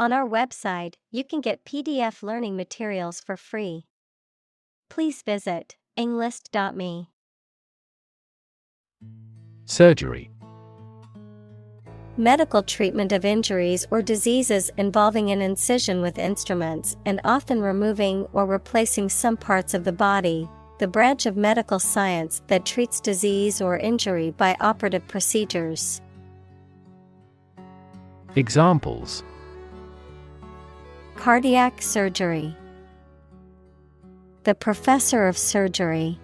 On our website, you can get PDF learning materials for free. Please visit englist.me. Surgery. Medical treatment of injuries or diseases involving an incision with instruments and often removing or replacing some parts of the body, the branch of medical science that treats disease or injury by operative procedures. Examples: Cardiac surgery. The professor of surgery.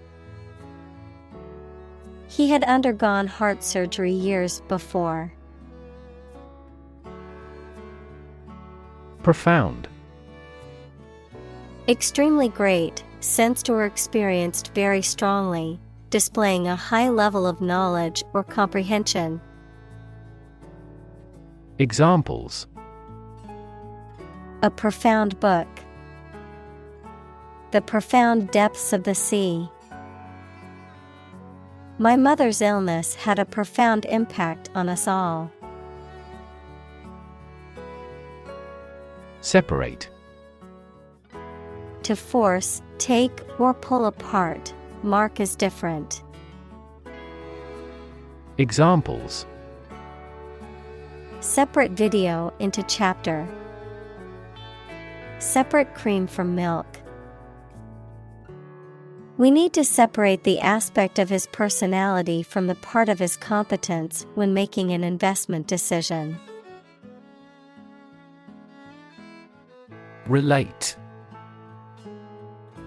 He had undergone heart surgery years before. Profound. Extremely great, sensed or experienced very strongly, displaying a high level of knowledge or comprehension. Examples: A profound book. The profound depths of the sea. My mother's illness had a profound impact on us all. Separate. To force, take, or pull apart, mark as different. Examples: Separate video into chapter. Separate cream from milk. We need to separate the aspect of his personality from the part of his competence when making an investment decision. Relate.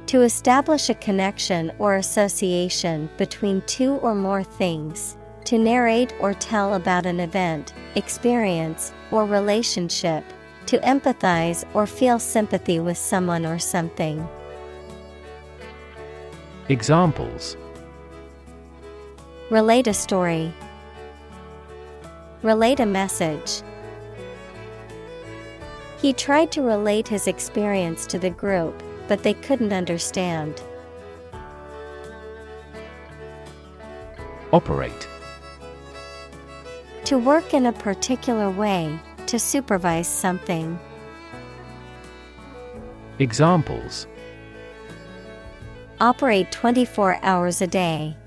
To establish a connection or association between two or more things. To narrate or tell about an event, experience, or relationship. To empathize or feel sympathy with someone or something. Examples: Relate a story. Relate a message. He tried to relate his experience to the group, but they couldn't understand. Operate. To work in a particular way, to supervise something. Examples: Operate 24 hours a day.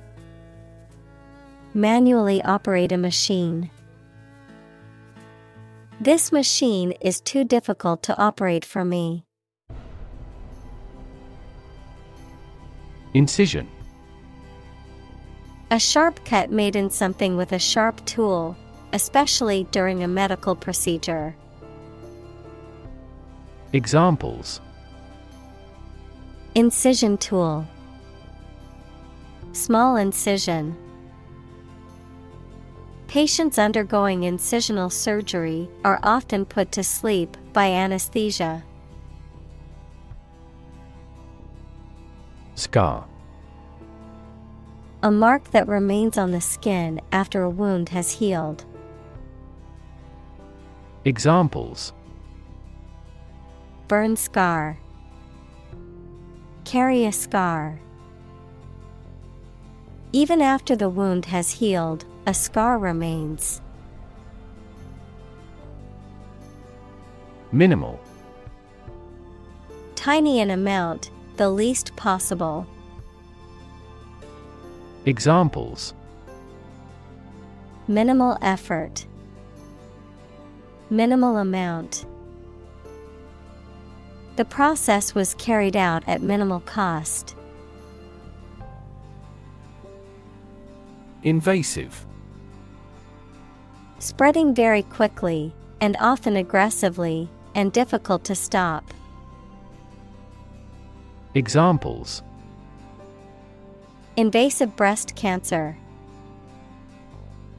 Manually operate a machine. This machine is too difficult to operate for me. Incision. A sharp cut made in something with a sharp tool, especially during a medical procedure. Examples: Incision tool. Small incision. Patients undergoing incisional surgery are often put to sleep by anesthesia. Scar. A mark that remains on the skin after a wound has healed. Examples: Burn scar. Carry a scar. Even after the wound has healed, a scar remains. Minimal. Tiny in amount, the least possible. Examples: Minimal effort. Minimal amount. The process was carried out at minimal cost. Invasive. Spreading very quickly, and often aggressively, and difficult to stop. Examples: Invasive breast cancer.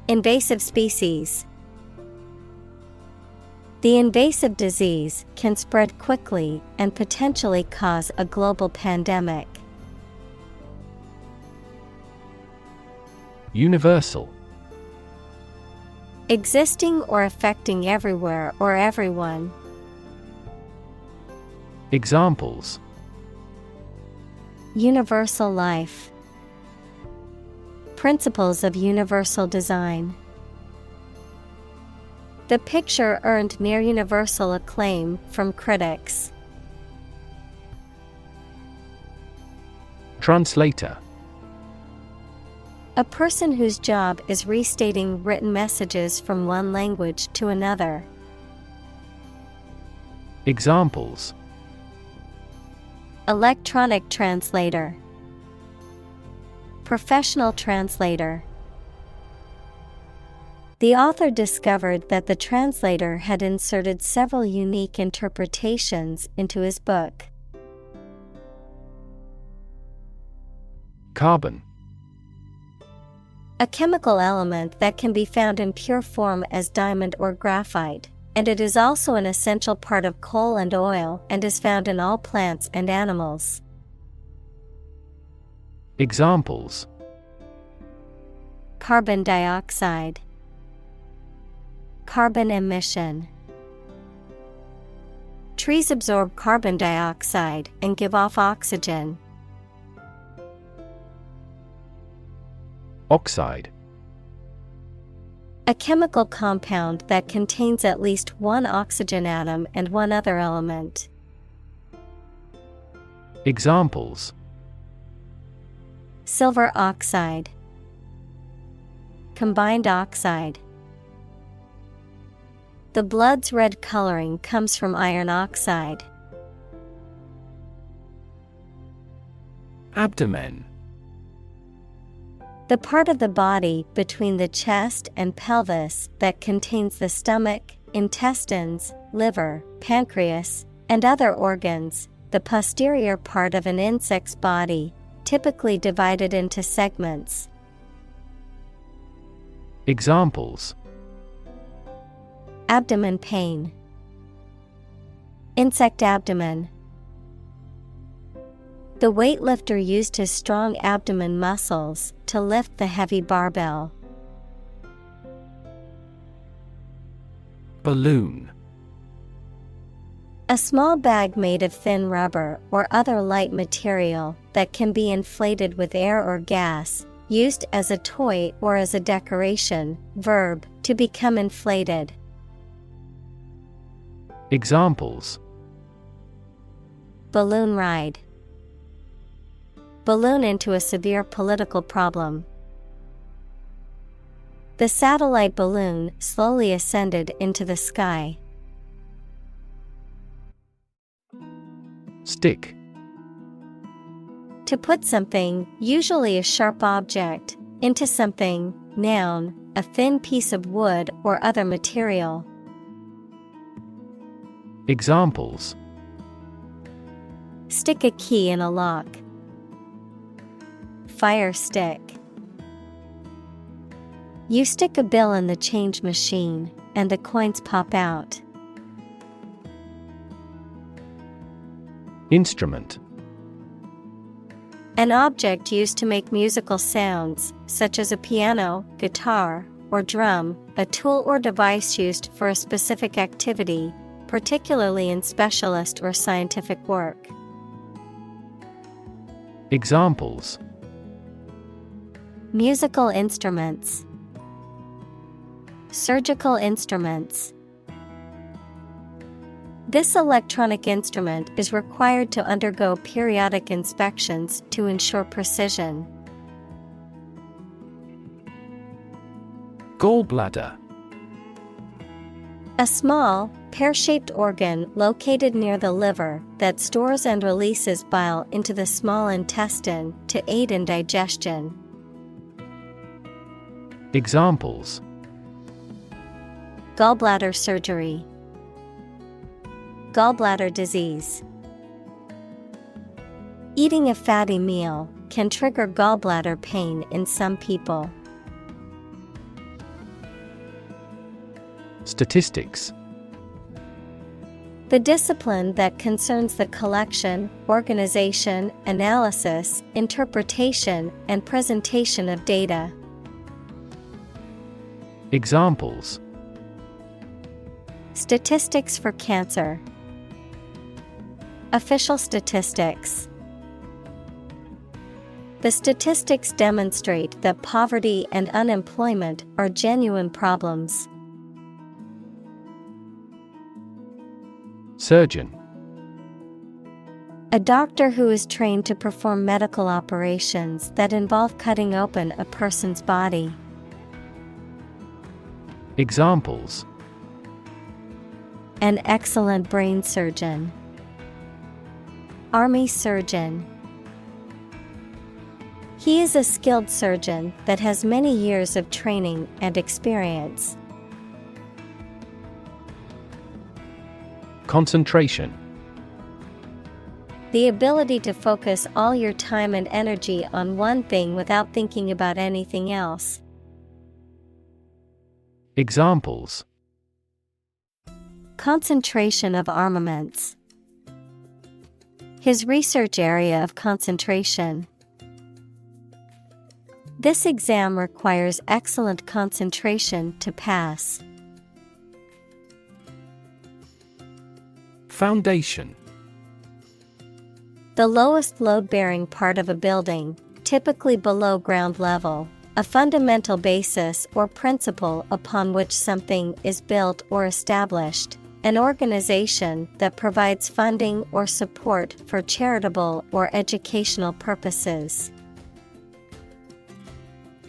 Invasive species. The invasive disease can spread quickly and potentially cause a global pandemic. Universal. Existing or affecting everywhere or everyone. Examples: Universal life. Principles of universal design. The picture earned near universal acclaim from critics. Translator. A person whose job is restating written messages from one language to another. Examples: Electronic translator, professional translator. The author discovered that the translator had inserted several unique interpretations into his book. Carbon. A chemical element that can be found in pure form as diamond or graphite, and it is also an essential part of coal and oil and is found in all plants and animals. Examples: Carbon dioxide, carbon emission. Trees absorb carbon dioxide and give off oxygen. Oxide. A chemical compound that contains at least one oxygen atom and one other element. Examples: Silver oxide, combined oxide. The blood's red coloring comes from iron oxide. Abdomen. The part of the body between the chest and pelvis that contains the stomach, intestines, liver, pancreas, and other organs, the posterior part of an insect's body, typically divided into segments. Examples: Abdomen pain, insect abdomen. The weightlifter used his strong abdomen muscles to lift the heavy barbell. Balloon. A small bag made of thin rubber or other light material that can be inflated with air or gas, used as a toy or as a decoration. Verb, to become inflated. Examples: Balloon ride, balloon into a severe political problem. The satellite balloon slowly ascended into the sky. Stick. To put something, usually a sharp object, into something. Noun, a thin piece of wood or other material. Examples: Stick a key in a lock. Fire stick. You stick a bill in the change machine, and the coins pop out. Instrument. An object used to make musical sounds, such as a piano, guitar, or drum, a tool or device used for a specific activity, particularly in specialist or scientific work. Examples: Musical instruments, surgical instruments. This electronic instrument is required to undergo periodic inspections to ensure precision. Gallbladder. A small, pear-shaped organ located near the liver that stores and releases bile into the small intestine to aid in digestion. Examples: Gallbladder surgery, gallbladder disease. Eating a fatty meal can trigger gallbladder pain in some people. Statistics. The discipline that concerns the collection, organization, analysis, interpretation, and presentation of data. Examples: Statistics for cancer, official statistics. The statistics demonstrate that poverty and unemployment are genuine problems. Surgeon. A doctor who is trained to perform medical operations that involve cutting open a person's body. Examples: An excellent brain surgeon. Army surgeon. He is a skilled surgeon that has many years of training and experience. Concentration. The ability to focus all your time and energy on one thing without thinking about anything else. Examples: Concentration of armaments. His research area of concentration. This exam requires excellent concentration to pass. Foundation. The lowest load-bearing part of a building, typically below ground level, a fundamental basis or principle upon which something is built or established, an organization that provides funding or support for charitable or educational purposes.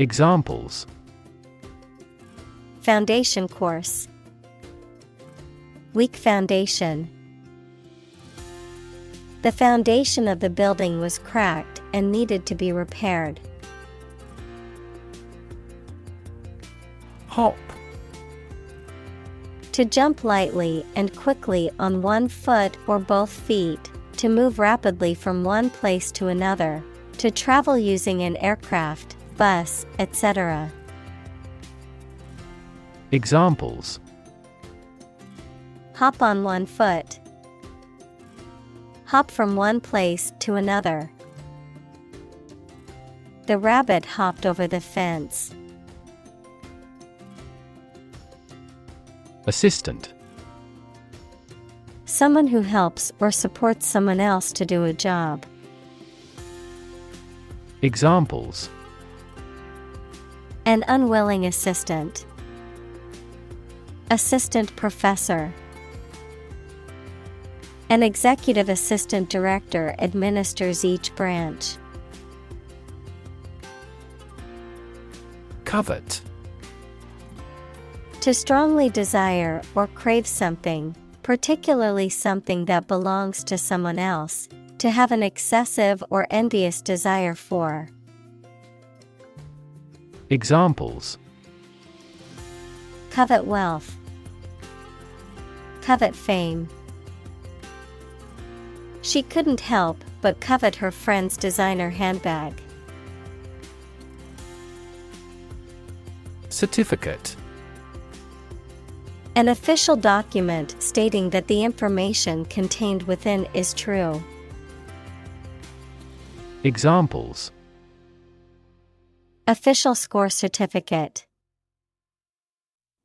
Examples: Foundation course. Weak foundation. The foundation of the building was cracked and needed to be repaired. Hop. To jump lightly and quickly on one foot or both feet, to move rapidly from one place to another, to travel using an aircraft, bus, etc. Examples: Hop on one foot. Hop from one place to another. The rabbit hopped over the fence. Assistant. Someone who helps or supports someone else to do a job. Examples: An unwilling assistant. Assistant professor. An executive assistant director administers each branch. Covet. To strongly desire or crave something, particularly something that belongs to someone else, to have an excessive or envious desire for. Examples: Covet wealth. Covet fame. She couldn't help but covet her friend's designer handbag. Certificate. An official document stating that the information contained within is true. Examples: Official score certificate.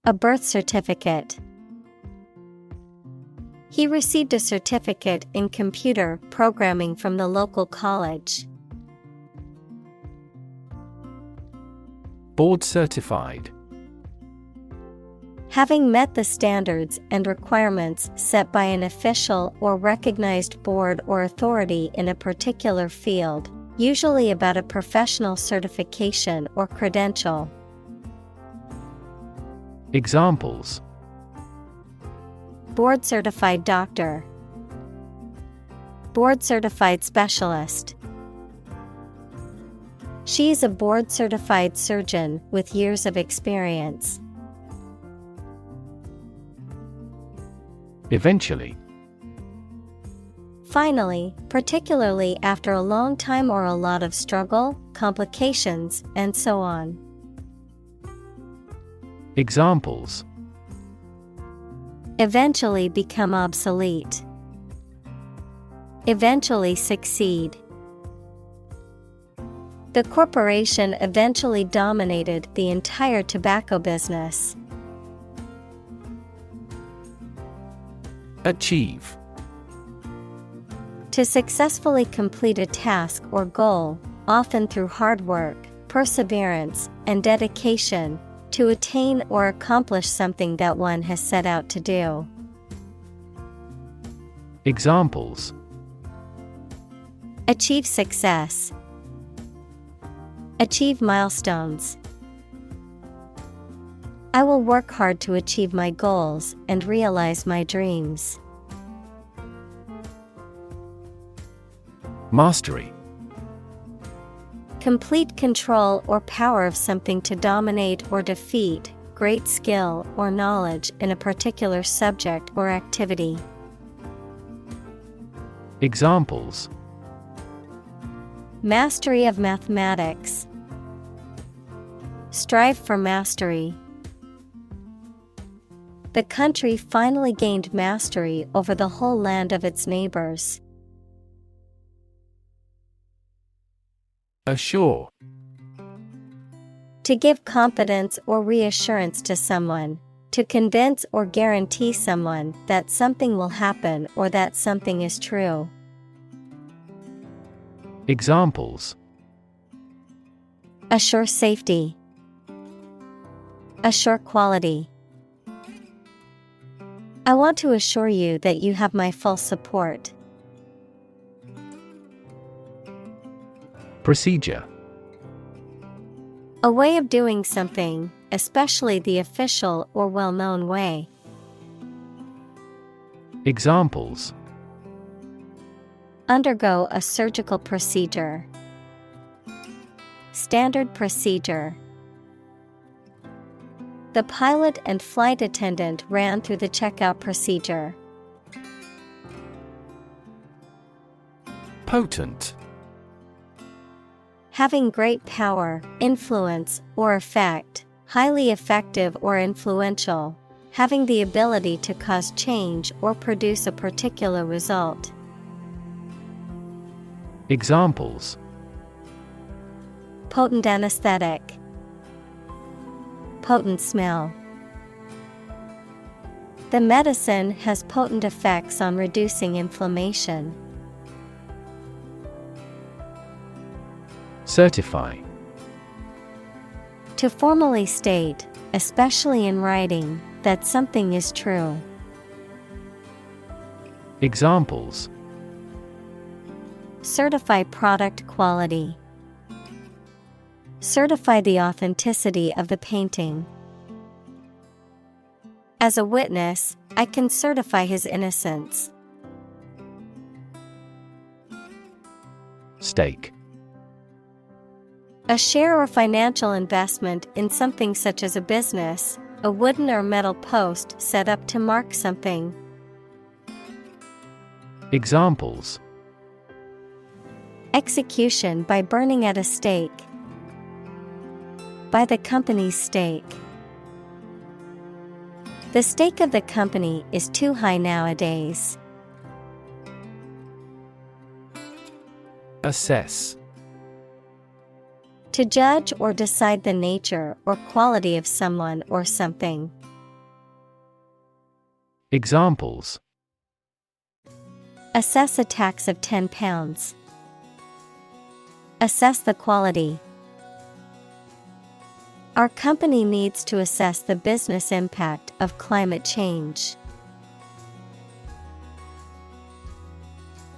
A birth certificate. He received a certificate in computer programming from the local college. Board certified. Having met the standards and requirements set by an official or recognized board or authority in a particular field, usually about a professional certification or credential. Examples: Board certified doctor. Board certified specialist. She is a board certified surgeon with years of experience. Eventually. Finally, particularly after a long time or a lot of struggle, complications, and so on. Examples: Eventually become obsolete. Eventually succeed. The corporation eventually dominated the entire tobacco business. Achieve. To successfully complete a task or goal, often through hard work, perseverance, and dedication, to attain or accomplish something that one has set out to do. Examples: achieve success, achieve milestones. I will work hard to achieve my goals and realize my dreams. Mastery. Complete control or power of something to dominate or defeat, great skill or knowledge in a particular subject or activity. Examples: mastery of mathematics, strive for mastery. The country finally gained mastery over the whole land of its neighbors. Assure. To give confidence or reassurance to someone, to convince or guarantee someone that something will happen or that something is true. Examples: assure safety, assure quality. I want to assure you that you have my full support. Procedure. A way of doing something, especially the official or well-known way. Examples: undergo a surgical procedure, standard procedure. The pilot and flight attendant ran through the checkout procedure. Potent. Having great power, influence, or effect, highly effective or influential, having the ability to cause change or produce a particular result. Examples: potent anesthetic, potent smell. The medicine has potent effects on reducing inflammation. Certify. To formally state, especially in writing, that something is true. Examples: certify product quality, certify the authenticity of the painting. As a witness, I can certify his innocence. Stake. A share or financial investment in something such as a business, a wooden or metal post set up to mark something. Examples: execution by burning at a stake, by the company's stake. The stake of the company is too high nowadays. Assess. To judge or decide the nature or quality of someone or something. Examples: assess a tax of £10. Assess the quality. Our company needs to assess the business impact of climate change.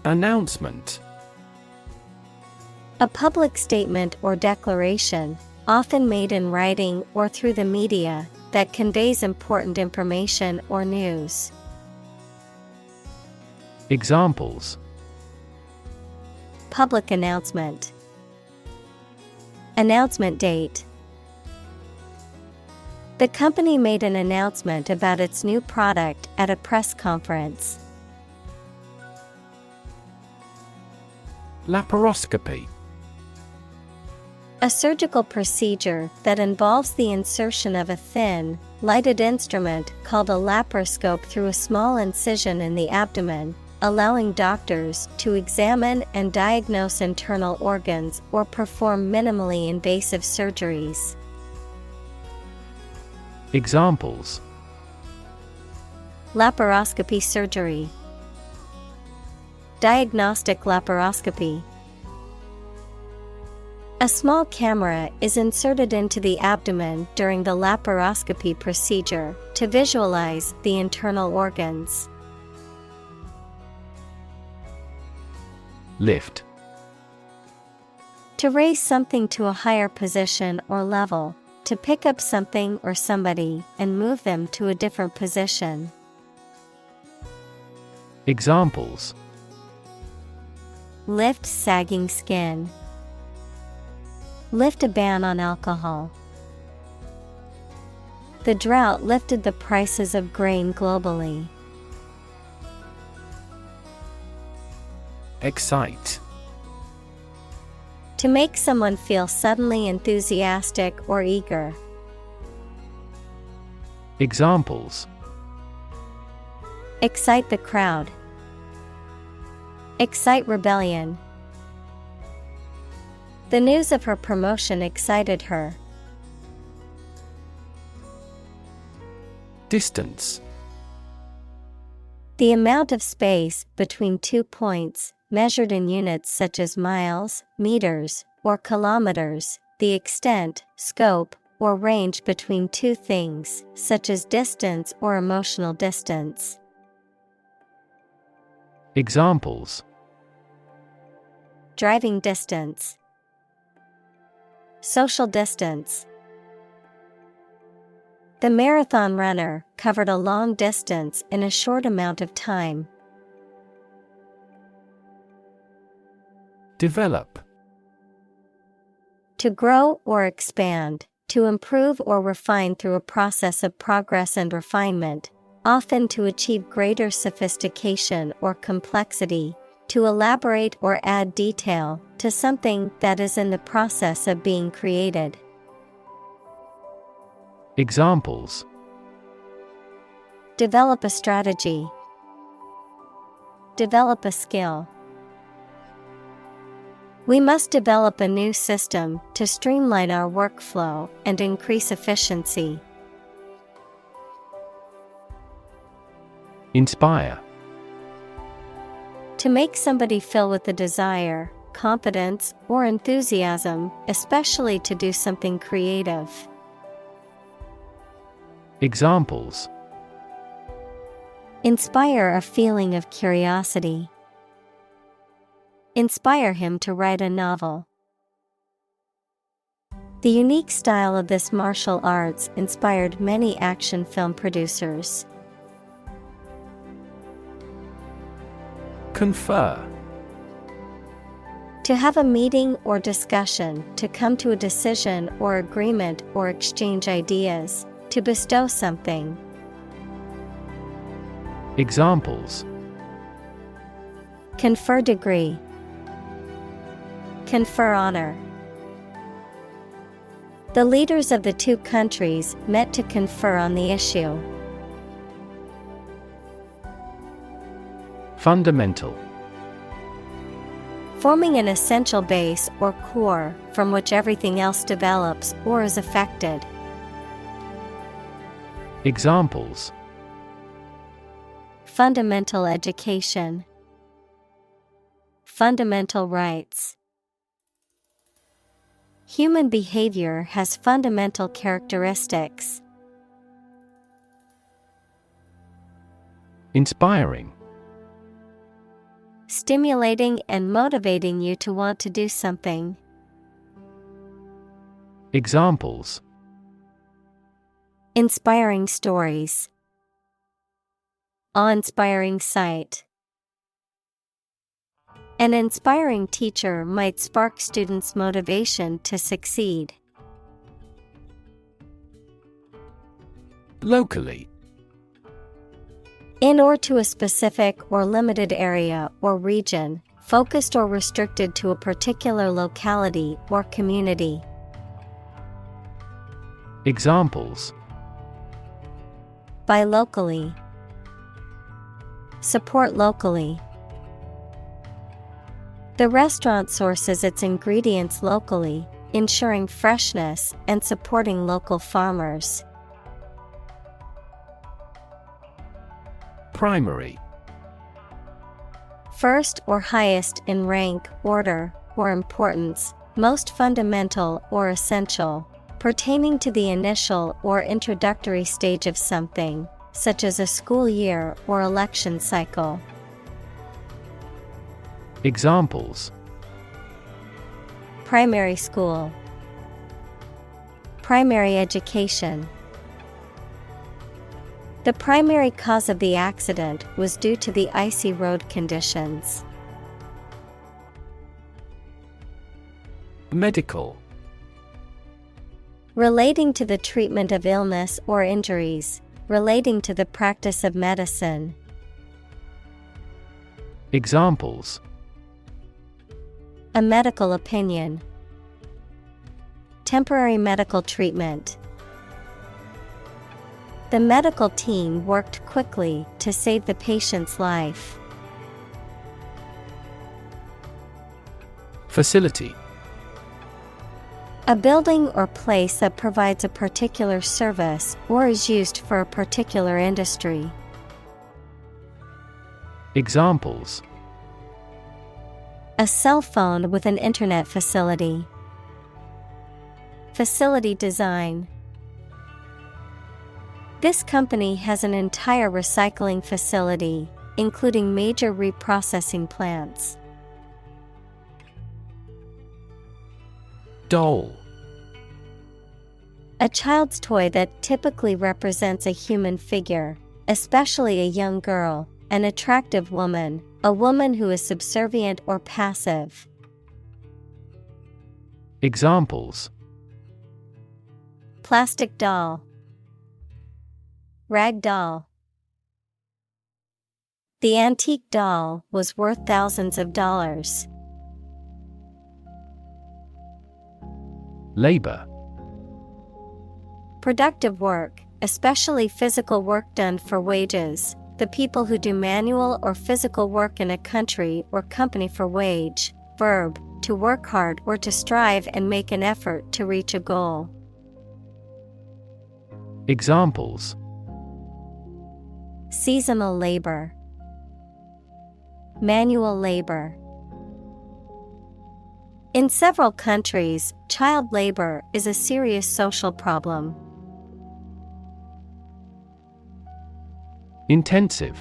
Announcement. A public statement or declaration, often made in writing or through the media, that conveys important information or news. Examples: public announcement, announcement date. The company made an announcement about its new product at a press conference. Laparoscopy. A surgical procedure that involves the insertion of a thin, lighted instrument called a laparoscope through a small incision in the abdomen, allowing doctors to examine and diagnose internal organs or perform minimally invasive surgeries. Examples: laparoscopy surgery, diagnostic laparoscopy. A small camera is inserted into the abdomen during the laparoscopy procedure to visualize the internal organs. Lift. To raise something to a higher position or level, to pick up something or somebody and move them to a different position. Examples: Lift sagging skin. Lift a ban on alcohol. The drought lifted the prices of grain globally. Excite. To make someone feel suddenly enthusiastic or eager. Examples: Excite the crowd. Excite rebellion. The news of her promotion excited her. Distance. The amount of space between 2 points, measured in units such as miles, meters, or kilometers, the extent, scope, or range between two things, such as distance or emotional distance. Examples: Driving distance. Social distance. The marathon runner covered a long distance in a short amount of time. Develop. To grow or expand, to improve or refine through a process of progress and refinement, often to achieve greater sophistication or complexity, to elaborate or add detail to something that is in the process of being created. Examples: Develop a strategy. Develop a skill. We must develop a new system to streamline our workflow and increase efficiency. Inspire. To make somebody feel with the desire, confidence, or enthusiasm, especially to do something creative. Examples: Inspire a feeling of curiosity. Inspire him to write a novel. The unique style of this martial arts inspired many action film producers. Confer. To have a meeting or discussion, to come to a decision or agreement or exchange ideas, to bestow something. Examples: Confer degree. Confer honor. The leaders of the two countries met to confer on the issue. Fundamental. Forming an essential base or core from which everything else develops or is affected. Examples: Fundamental education. Fundamental rights. Human behavior has fundamental characteristics. Inspiring. Stimulating and motivating you to want to do something. Examples: Inspiring stories. Awe-inspiring sight. An inspiring teacher might spark students' motivation to succeed. Locally. In or to a specific or limited area or region, focused or restricted to a particular locality or community. Examples: Buy locally. Support locally. The restaurant sources its ingredients locally, ensuring freshness and supporting local farmers. Primary. First or highest in rank, order, or importance, most fundamental or essential, pertaining to the initial or introductory stage of something, such as a school year or election cycle. Examples: primary school, primary education. The primary cause of the accident was due to the icy road conditions. Medical. Relating to the treatment of illness or injuries, relating to the practice of medicine. Examples: a medical opinion, temporary medical treatment. The medical team worked quickly to save the patient's life. Facility. A building or place that provides a particular service or is used for a particular industry. Examples: a cell phone with an internet facility. Facility design. This company has an entire recycling facility, including major reprocessing plants. Doll. A child's toy that typically represents a human figure, especially a young girl, an attractive woman, a woman who is subservient or passive. Examples: plastic doll, rag doll. The antique doll was worth thousands of dollars. Labor. Productive work, especially physical work done for wages, the people who do manual or physical work in a country or company for wage. Verb, to work hard or to strive and make an effort to reach a goal. Examples: seasonal labor, manual labor. In several countries, child labor is a serious social problem. Intensive.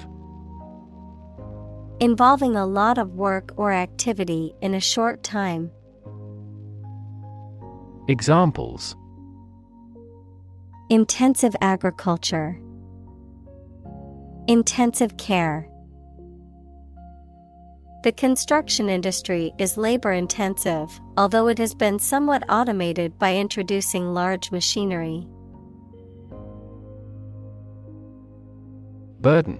Involving a lot of work or activity in a short time. Examples: intensive agriculture, intensive care. The construction industry is labor-intensive, although it has been somewhat automated by introducing large machinery. Burden.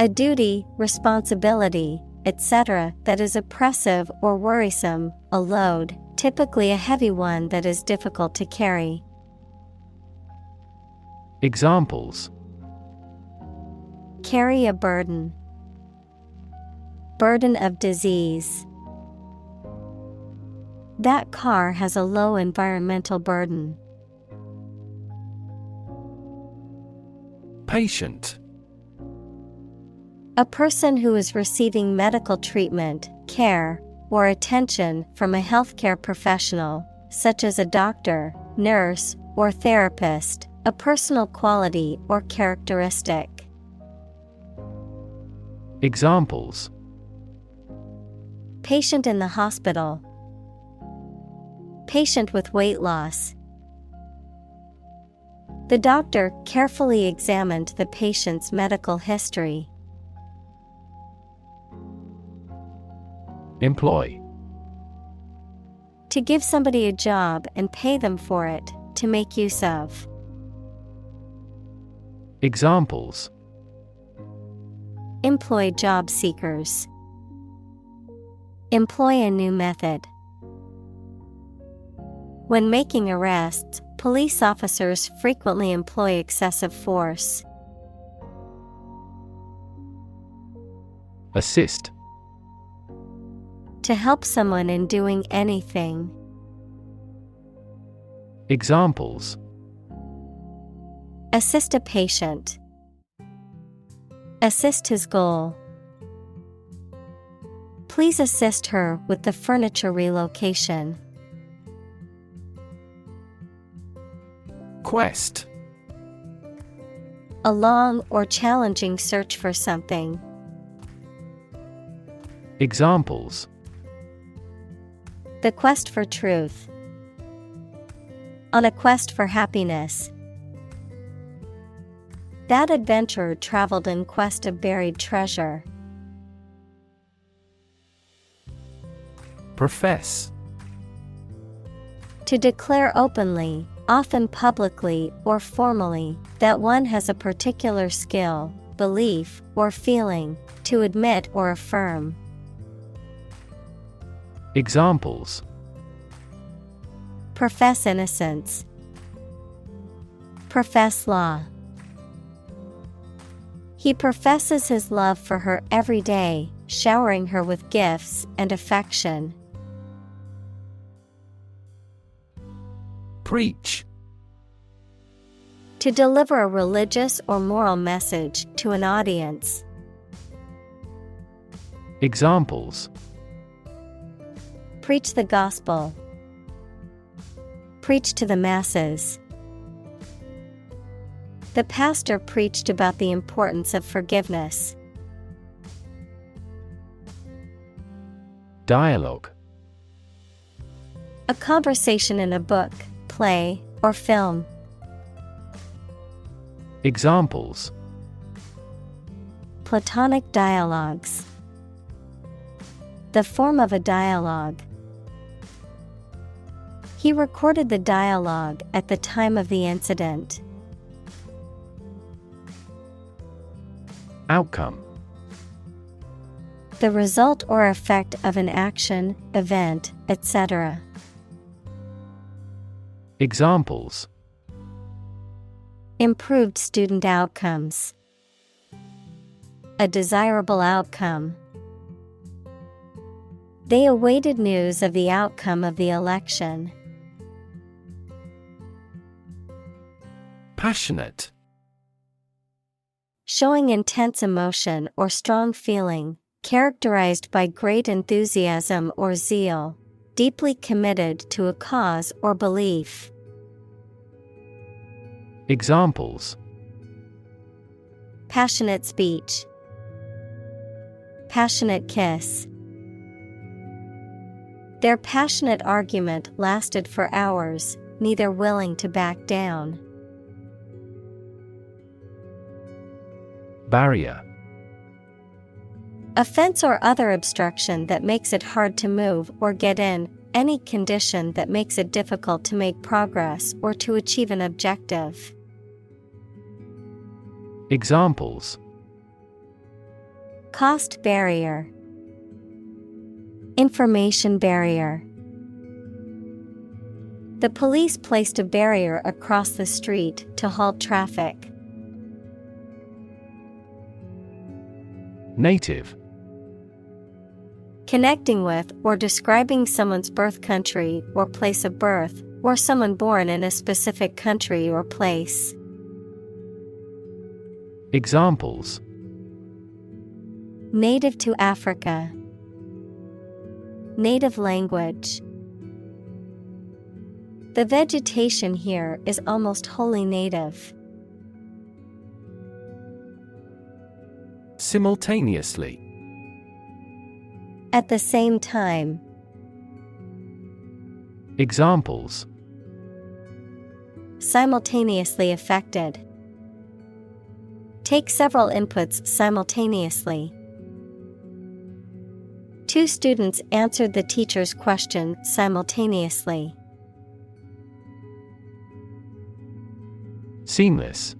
A duty, responsibility, etc. that is oppressive or worrisome, a load, typically a heavy one that is difficult to carry. Examples: carry a burden, burden of disease. That car has a low environmental burden. Patient. A person who is receiving medical treatment, care, or attention from a healthcare professional, such as a doctor, nurse, or therapist, a personal quality or characteristic. Examples: patient in the hospital, patient with weight loss. The doctor carefully examined the patient's medical history. Employ. To give somebody a job and pay them for it, to make use of. Examples: employ job seekers, employ a new method. When making arrests, police officers frequently employ excessive force. Assist. To help someone in doing anything. Examples: assist a patient, assist his goal. Please assist her with the furniture relocation. Quest. A long or challenging search for something. Examples: The quest for truth. On a quest for happiness. That adventurer traveled in quest of buried treasure. Profess. To declare openly, often publicly or formally, that one has a particular skill, belief, or feeling, to admit or affirm. Examples: Profess innocence. Profess law. He professes his love for her every day, showering her with gifts and affection. Preach. To deliver a religious or moral message to an audience. Examples: Preach the gospel. Preach to the masses. The pastor preached about the importance of forgiveness. Dialogue. A conversation in a book, play, or film. Examples: Platonic dialogues. The form of a dialogue. He recorded the dialogue at the time of the incident. Outcome. The result or effect of an action, event, etc. Examples: Improved student outcomes. A desirable outcome. They awaited news of the outcome of the election. Passionate. Showing intense emotion or strong feeling, characterized by great enthusiasm or zeal, deeply committed to a cause or belief. Examples: Passionate speech. Passionate kiss. Their passionate argument lasted for hours, neither willing to back down. Barrier. A fence or other obstruction that makes it hard to move or get in, any condition that makes it difficult to make progress or to achieve an objective. Examples: Cost barrier. Information barrier. The police placed a barrier across the street to halt traffic. Native. Connecting with or describing someone's birth country or place of birth, or someone born in a specific country or place. Examples: Native to Africa. Native language. The vegetation here is almost wholly native. Simultaneously. At the same time. Examples: Simultaneously affected. Take several inputs simultaneously. Two students answered the teacher's question simultaneously. Seamless.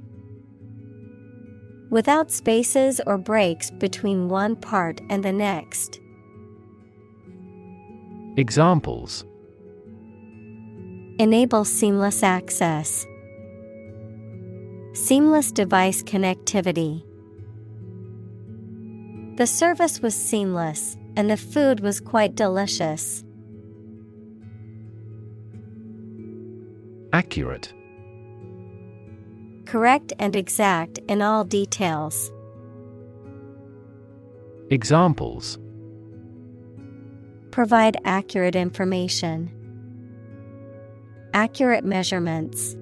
Without spaces or breaks between one part and the next. Examples: Enable seamless access. Seamless device connectivity. The service was seamless, and the food was quite delicious. Accurate. Correct and exact in all details. Examples: Provide accurate information. Accurate measurements.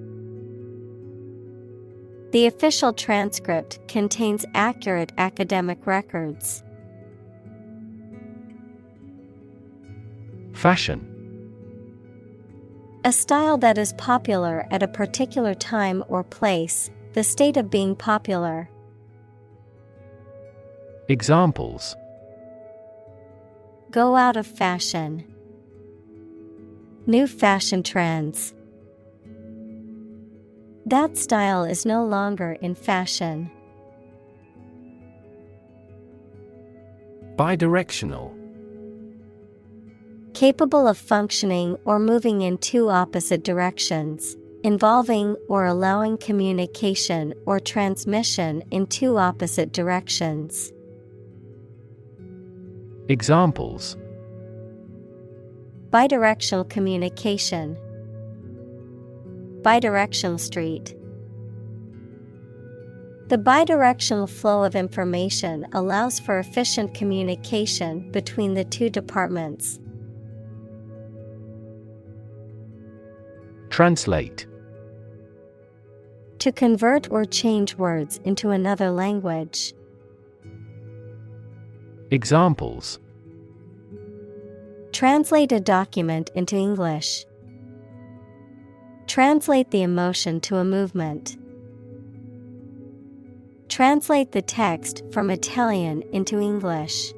The official transcript contains accurate academic records. Fashion. A style that is popular at a particular time or place, the state of being popular. Examples: Go out of fashion. New fashion trends. That style is no longer in fashion. Bidirectional. Capable of functioning or moving in two opposite directions, involving or allowing communication or transmission in two opposite directions. Examples: Bidirectional communication. Bidirectional street. The bidirectional flow of information allows for efficient communication between the two departments. Translate. To convert or change words into another language. Examples: Translate a document into English. Translate the emotion to a movement. Translate the text from Italian into English.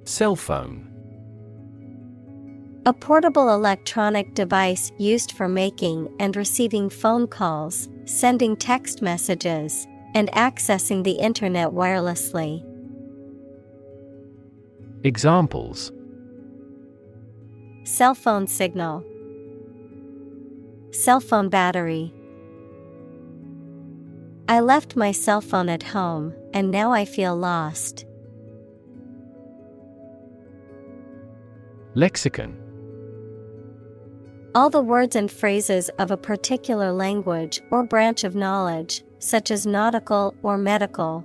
Cell phone. A portable electronic device used for making and receiving phone calls, sending text messages, and accessing the internet wirelessly. Examples: Cell phone signal. Cell phone battery. I left my cell phone at home, and now I feel lost. Lexicon. All the words and phrases of a particular language or branch of knowledge, such as nautical or medical.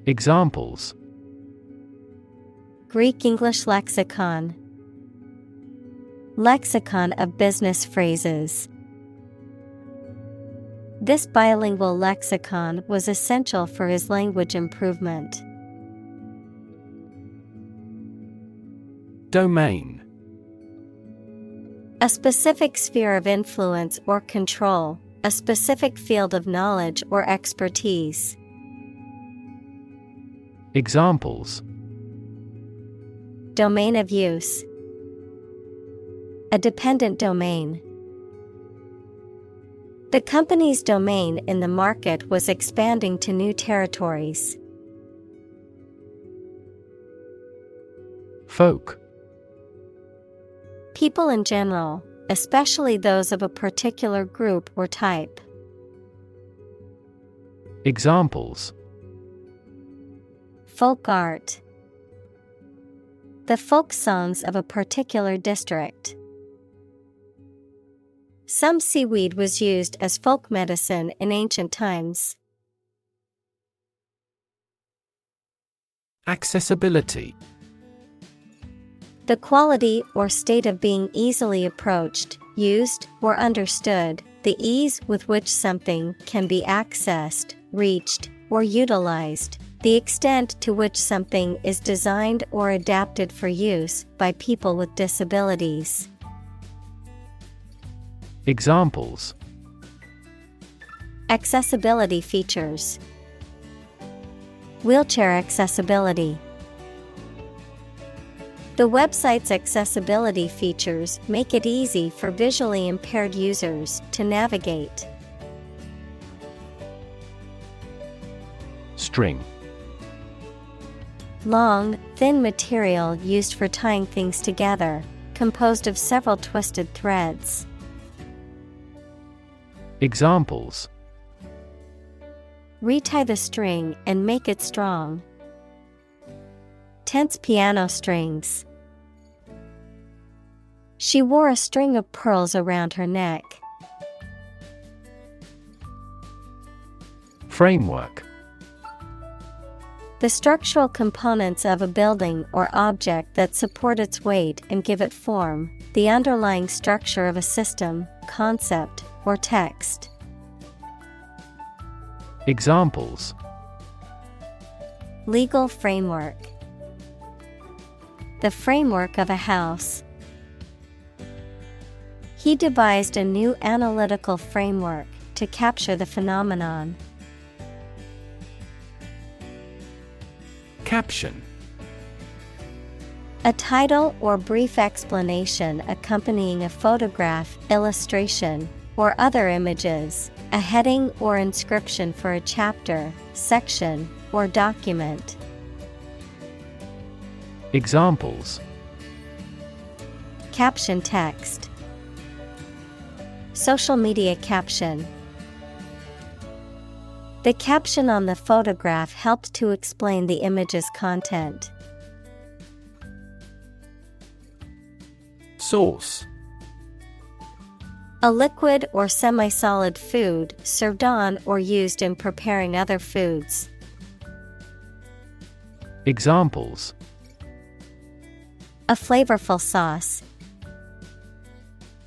Examples: Greek-English lexicon. Lexicon of business phrases. This bilingual lexicon was essential for his language improvement. Domain. A specific sphere of influence or control, a specific field of knowledge or expertise. Examples: Domain of use. A dependent domain. The company's domain in the market was expanding to new territories. Folk. People in general, especially those of a particular group or type. Examples: Folk art. The folk songs of a particular district. Some seaweed was used as folk medicine in ancient times. Accessibility. The quality or state of being easily approached, used, or understood, the ease with which something can be accessed, reached, or utilized, the extent to which something is designed or adapted for use by people with disabilities. Examples: Accessibility features. Wheelchair accessibility. The website's accessibility features make it easy for visually impaired users to navigate. String. Long, thin material used for tying things together, composed of several twisted threads. Examples: Retie the string and make it strong. Tense piano strings. She wore a string of pearls around her neck. Framework. The structural components of a building or object that support its weight and give it form, the underlying structure of a system, concept, or text. Examples: Legal framework. The framework of a house. He devised a new analytical framework to capture the phenomenon. Caption. A title or brief explanation accompanying a photograph, illustration, or other images, a heading or inscription for a chapter, section, or document. Examples. Caption text. Social media caption. The caption on the photograph helped to explain the image's content. Sauce. A liquid or semi-solid food served on or used in preparing other foods. Examples. A flavorful sauce.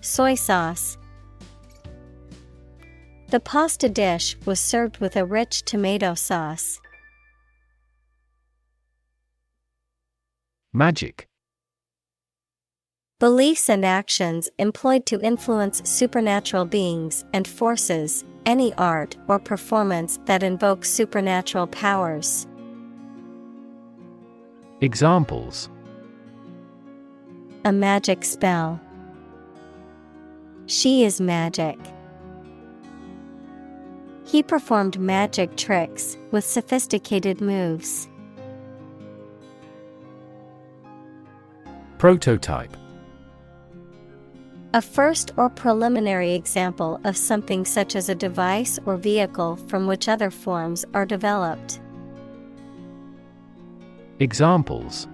Soy sauce. The pasta dish was served with a rich tomato sauce. Magic. Beliefs and actions employed to influence supernatural beings and forces, any art or performance that invokes supernatural powers. Examples. A magic spell. She is magic. He performed magic tricks with sophisticated moves. Prototype. A first or preliminary example of something such as a device or vehicle from which other forms are developed. Examples.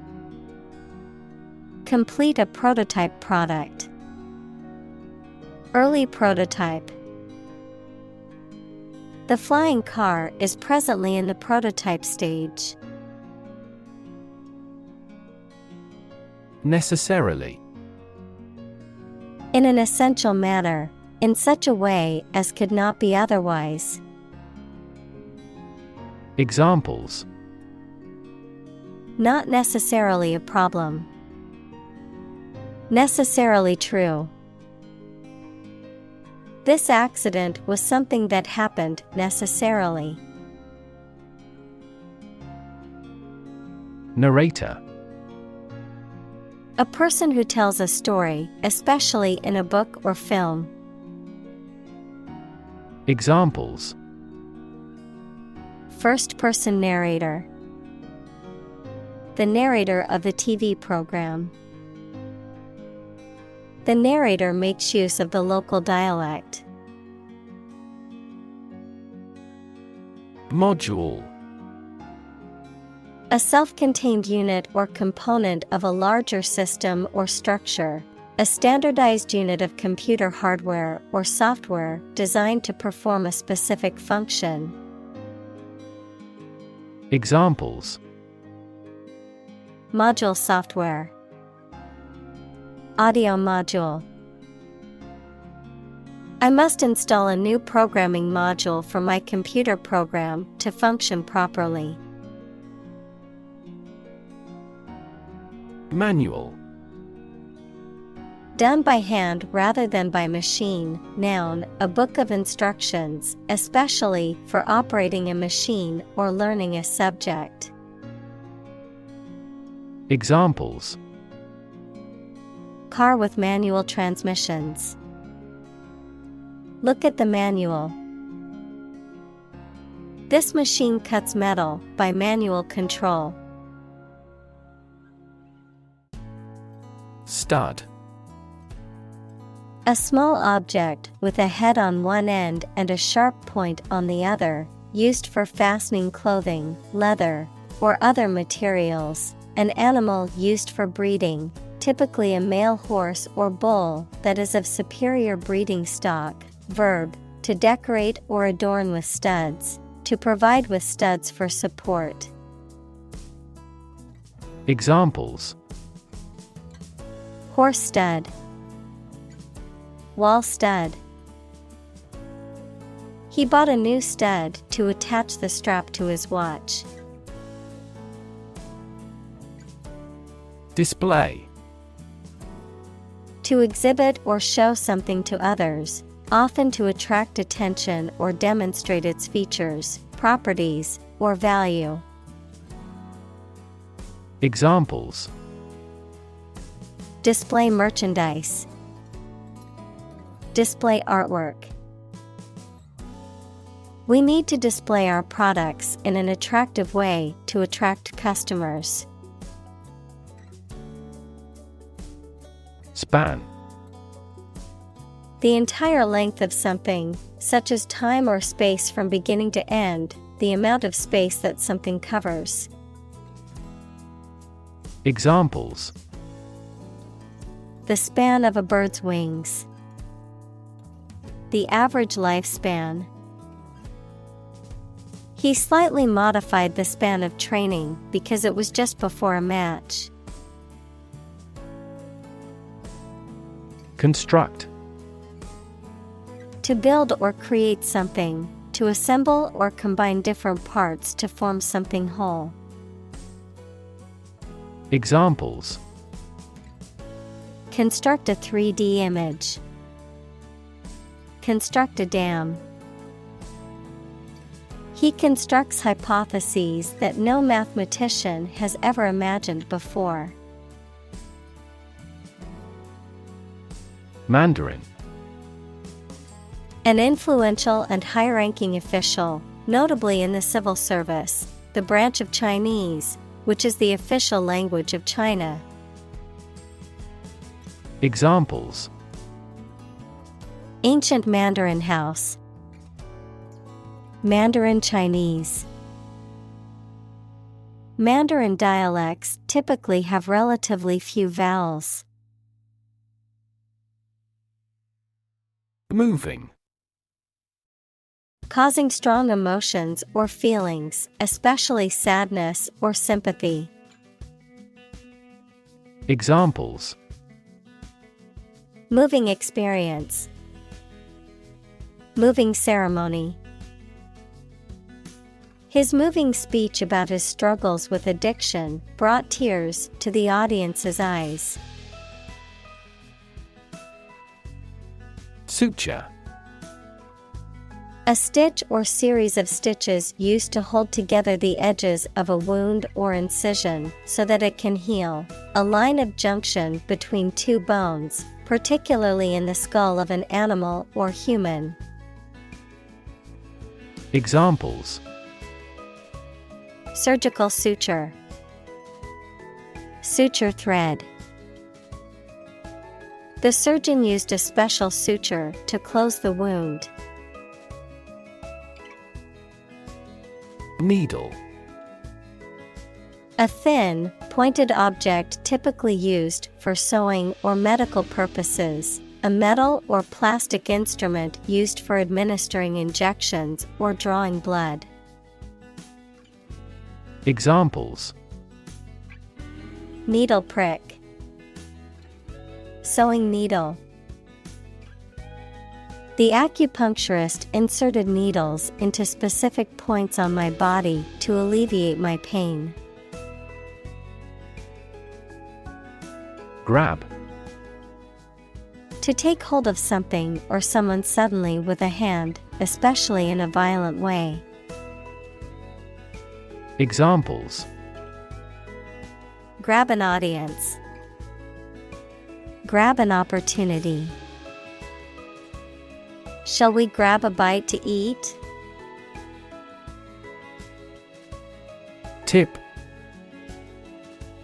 Complete a prototype product. Early prototype. The flying car is presently in the prototype stage. Necessarily. In an essential manner, in such a way as could not be otherwise. Examples. Not necessarily a problem. Necessarily true. This accident was something that happened necessarily. Narrator. A person who tells a story, especially in a book or film. Examples. First-person narrator. The narrator of the TV program. The narrator makes use of the local dialect. Module. A self-contained unit or component of a larger system or structure. A standardized unit of computer hardware or software designed to perform a specific function. Examples. Module software. Audio module. I must install a new programming module for my computer program to function properly. Manual. Done by hand rather than by machine. Noun, a book of instructions, especially for operating a machine or learning a subject. Examples. Car with manual transmissions. Look at the manual. This machine cuts metal by manual control. Stud. A small object with a head on one end and a sharp point on the other, used for fastening clothing, leather, or other materials. An animal used for breeding, typically a male horse or bull that is of superior breeding stock. Verb, to decorate or adorn with studs, to provide with studs for support. Examples. Horse stud. Wall stud. He bought a new stud to attach the strap to his watch. Display. To exhibit or show something to others, often to attract attention or demonstrate its features, properties, or value. Examples: Display merchandise. Display artwork. We need to display our products in an attractive way to attract customers. Span. The entire length of something, such as time or space from beginning to end, the amount of space that something covers. Examples: The span of a bird's wings. The average lifespan. He slightly modified the span of training because it was just before a match. Construct. To build or create something, to assemble or combine different parts to form something whole. Examples: Construct a 3D image. Construct a dam. He constructs hypotheses that no mathematician has ever imagined before. Mandarin. An influential and high-ranking official, notably in the civil service, the branch of Chinese, which is the official language of China. Examples: Ancient Mandarin house. Mandarin Chinese. Mandarin dialects typically have relatively few vowels. Moving. Causing strong emotions or feelings, especially sadness or sympathy. Examples: Moving experience. Moving ceremony. His moving speech about his struggles with addiction brought tears to the audience's eyes. Suture. A stitch or series of stitches used to hold together the edges of a wound or incision so that it can heal. A line of junction between two bones, particularly in the skull of an animal or human. Examples: Surgical suture. Suture thread. The surgeon used a special suture to close the wound. Needle. A thin, pointed object typically used for sewing or medical purposes, a metal or plastic instrument used for administering injections or drawing blood. Examples: Needle prick. Sewing needle. The acupuncturist inserted needles into specific points on my body to alleviate my pain. Grab. To take hold of something or someone suddenly with a hand, especially in a violent way. Examples: Grab an audience. Grab an opportunity. Shall we grab a bite to eat? Tip.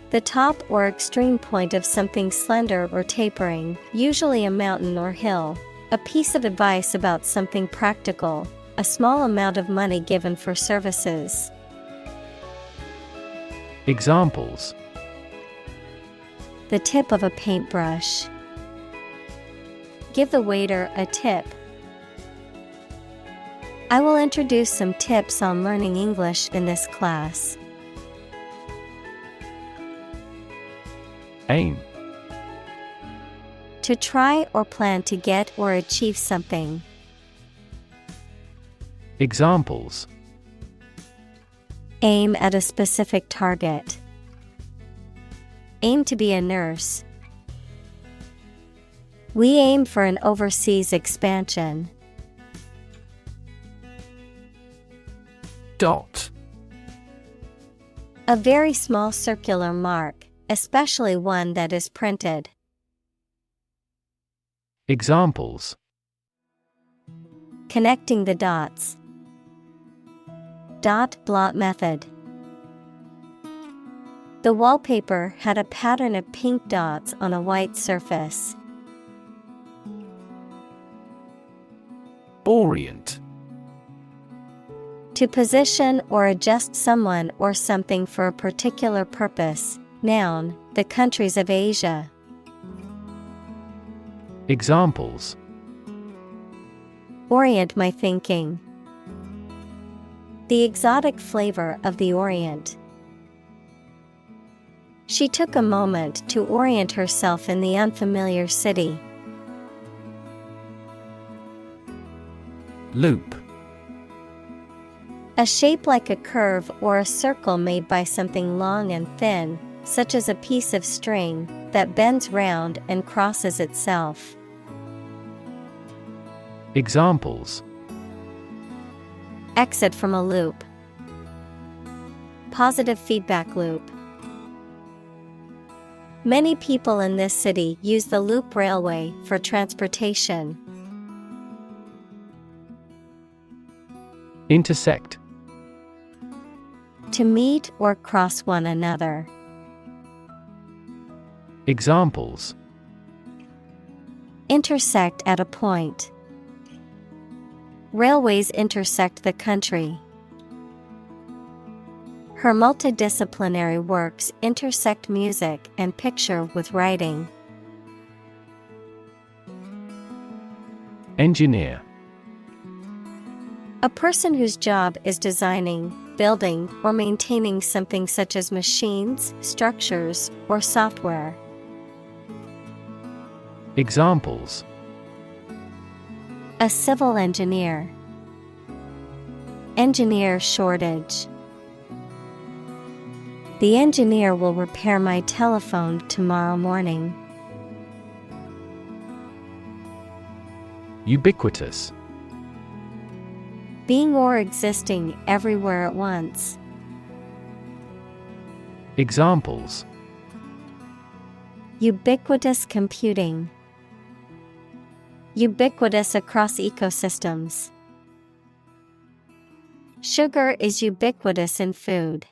The top or extreme point of something slender or tapering, usually a mountain or hill. A piece of advice about something practical, a small amount of money given for services. Examples: The tip of a paintbrush. Give the waiter a tip. I will introduce some tips on learning English in this class. Aim. To try or plan to get or achieve something. Examples: Aim at a specific target. Aim to be a nurse. We aim for an overseas expansion. Dot. A very small circular mark, especially one that is printed. Examples: Connecting the dots. Dot blot method. The wallpaper had a pattern of pink dots on a white surface. Orient. To position or adjust someone or something for a particular purpose. Noun, the countries of Asia. Examples: Orient my thinking. The exotic flavor of the Orient. She took a moment to orient herself in the unfamiliar city. Loop. A shape like a curve or a circle made by something long and thin, such as a piece of string, that bends round and crosses itself. Examples: Exit from a loop. Positive feedback loop. Many people in this city use the loop railway for transportation. Intersect. To meet or cross one another. Examples: Intersect at a point. Railways intersect the country. Her multidisciplinary works intersect music and picture with writing. Engineer. A person whose job is designing, building, or maintaining something such as machines, structures, or software. Examples: A civil engineer. Engineer shortage. The engineer will repair my telephone tomorrow morning. Ubiquitous. Being or existing everywhere at once. Examples: Ubiquitous computing. Ubiquitous across ecosystems. Sugar is ubiquitous in food.